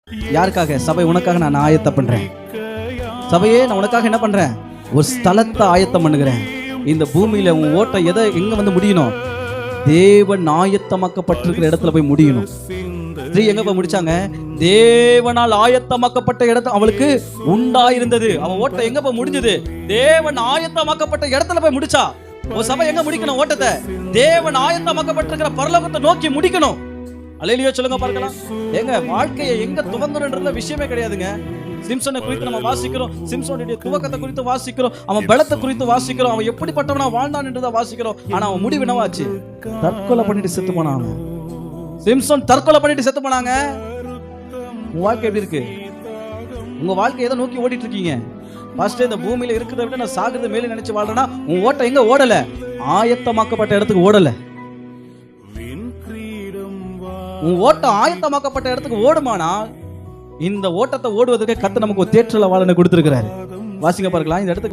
யாருக்காக? சபை உனக்காக நான் ஆயத்தம் பண்றேன். சபையே, நான் உனக்காக என்ன பண்றேன்? ஒரு ஸ்தலத்தை ஆயத்தம் பண்ணுகிறேன். இந்த பூமியில உன் ஓட்ட எங்க வந்து முடியணும்? தேவன் ஆயத்தமாக்கப்பட்டிருக்கிற இடத்துல போய் முடியணும். ஸ்திரீ எங்க போய் முடிச்சாங்க? தேவனால் ஆயத்தமாக்கப்பட்ட இடத்துல அவளுக்கு உண்டாயிருந்தது. அவன் ஓட்ட எங்க போய் முடிஞ்சது? தேவன் ஆயத்தமாக்கப்பட்ட இடத்துல போய் முடிச்சா. ஒரு சபை எங்க முடிக்கணும் ஓட்டத்தை? தேவன் ஆயத்தமாக்கப்பட்டிருக்கிற பரலோகத்தை நோக்கி முடிக்கணும். அல்லேலூயா சொல்லுங்க பார்க்கலாம். எங்க வாழ்க்கையை எங்க துவங்கணும்ன்ற விஷயமே கிடையாதுங்க. சிம்சனை குறித்து நம்ம வாசிக்கிறோம், சிம்சனுடைய துவக்கத்தை குறித்து வாசிக்கிறோம், அவன் பலத்தை குறித்து வாசிக்கிறோம், அவன் எப்படிப்பட்டவனா வாழ்ந்தான் என்றதை வாசிக்கிறோம். ஆனா அவன் முடிவு என்னவாச்சு? தற்கொலை பண்ணிட்டு செத்து போனான். சிம்சன் தற்கொலை பண்ணிட்டு செத்து போனாங்க. உங்க வாழ்க்கை எப்படி இருக்கு? உங்க வாழ்க்கை எதை நோக்கி ஓடிட்டு இருக்கீங்க? ஃபர்ஸ்ட் இந்த பூமியில இருக்கிறத விட நான் சாகிறது மேலே நினைச்சு வாழ்றேன்னா உன் ஓட்டம் எங்க ஓடல? ஆயத்தமாக்கப்பட்ட இடத்துக்கு ஓடல. உன் ஓட்டம் ஆயத்தமாக்கப்பட்ட இடத்துக்கு ஓடுமானால் இந்த ஓட்டத்தை ஓடுவதற்கு கர்த்தர் நமக்கு ஒரு தேற்றல வாளனை கொடுத்திருக்கிறாரு. வாசிங்க பார்க்கலாம் இந்த இடத்துக்கு